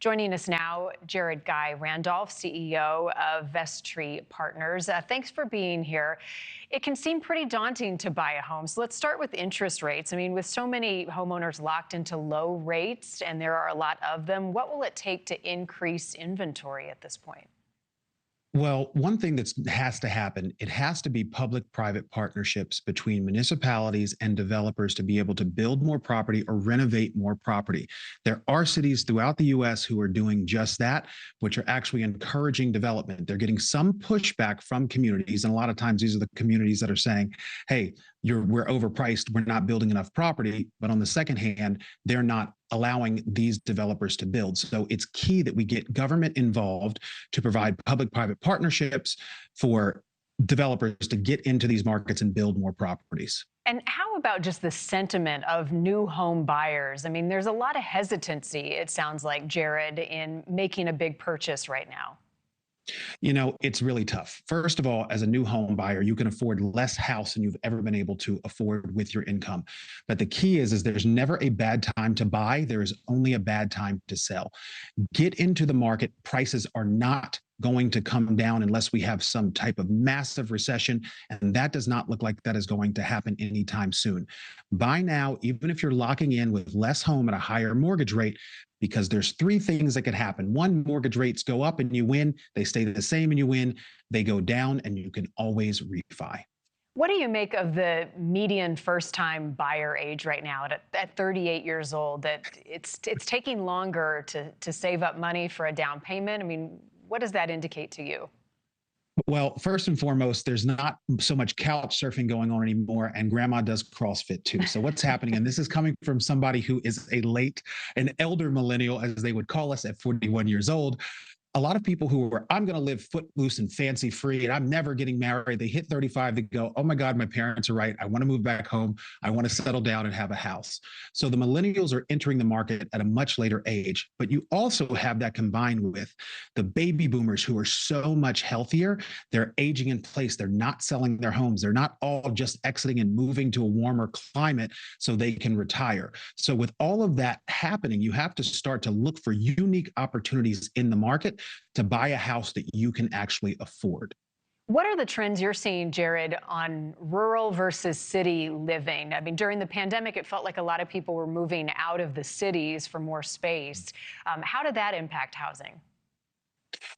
Joining us now, Jarrod Guy Randolph, CEO of Vestre Partners. Thanks for being here. It can seem pretty daunting to buy a home. So let's start with interest rates. I mean, with so many homeowners locked into low rates, and there are a lot of them, what will it take to increase inventory at this point? Well, one thing that has to happen, it has to be public-private partnerships between municipalities and developers to be able to build more property or renovate more property. There are cities throughout the U.S. who are doing just that, which are actually encouraging development. They're getting some pushback from communities, and a lot of times these are the communities that are saying, hey, we're overpriced, we're not building enough property. But on the second hand, they're not allowing these developers to build. So it's key that we get government involved to provide public-private partnerships for developers to get into these markets and build more properties. And how about just the sentiment of new home buyers? I mean, there's a lot of hesitancy, it sounds like, Jarrod, in making a big purchase right now. You know, it's really tough. First of all, as a new home buyer, you can afford less house than you've ever been able to afford with your income. But the key is there's never a bad time to buy. There is only a bad time to sell. Get into the market. Prices are not going to come down unless we have some type of massive recession. And that does not look like that is going to happen anytime soon. Buy now, even if you're locking in with less home at a higher mortgage rate, because there's three things that could happen. One, mortgage rates go up and you win. They stay the same and you win. They go down and you can always refi. What do you make of the median first-time buyer age right now at 38 years old, that it's taking longer to save up money for a down payment? I mean, what does that indicate to you? Well, first and foremost, there's not so much couch surfing going on anymore, and grandma does CrossFit too. So what's happening, and this is coming from somebody who is an elder millennial, as they would call us at 41 years old. A lot of people who are, I'm going to live footloose and fancy free, and I'm never getting married. They hit 35, they go, oh my God, my parents are right. I want to move back home. I want to settle down and have a house. So the millennials are entering the market at a much later age, but you also have that combined with the baby boomers who are so much healthier. They're aging in place. They're not selling their homes. They're not all just exiting and moving to a warmer climate so they can retire. So with all of that happening, you have to start to look for unique opportunities in the market to buy a house that you can actually afford. What are the trends you're seeing, Jarrod, on rural versus city living? I mean, during the pandemic, it felt like a lot of people were moving out of the cities for more space. How did that impact housing?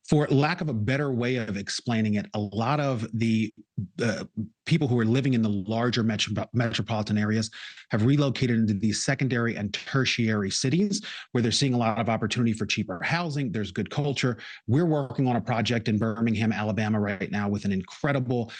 For lack of a better way of explaining it, a lot of the people who are living in the larger metropolitan areas have relocated into these secondary and tertiary cities where they're seeing a lot of opportunity for cheaper housing. There's good culture. We're working on a project in Birmingham, Alabama right now with an incredible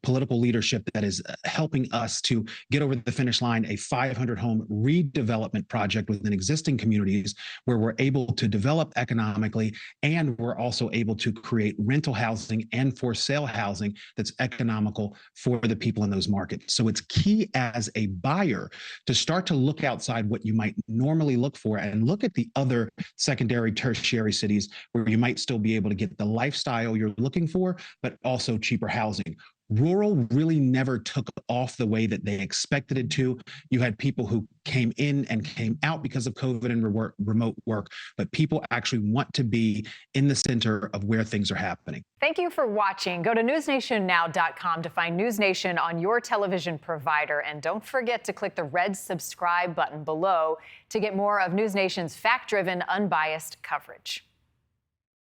political leadership that is helping us to get over the finish line, a 500-home redevelopment project within existing communities where we're able to develop economically, and we're also able to create rental housing and for sale housing that's economical for the people in those markets. So it's key as a buyer to start to look outside what you might normally look for and look at the other secondary, tertiary cities where you might still be able to get the lifestyle you're looking for, but also cheaper housing. Rural really never took off the way that they expected it to. You had people who came in and came out because of COVID and remote work, but people actually want to be in the center of where things are happening. Thank you for watching. Go to newsnationnow.com to find NewsNation on your television provider. And don't forget to click the red subscribe button below to get more of NewsNation's fact-driven, unbiased coverage.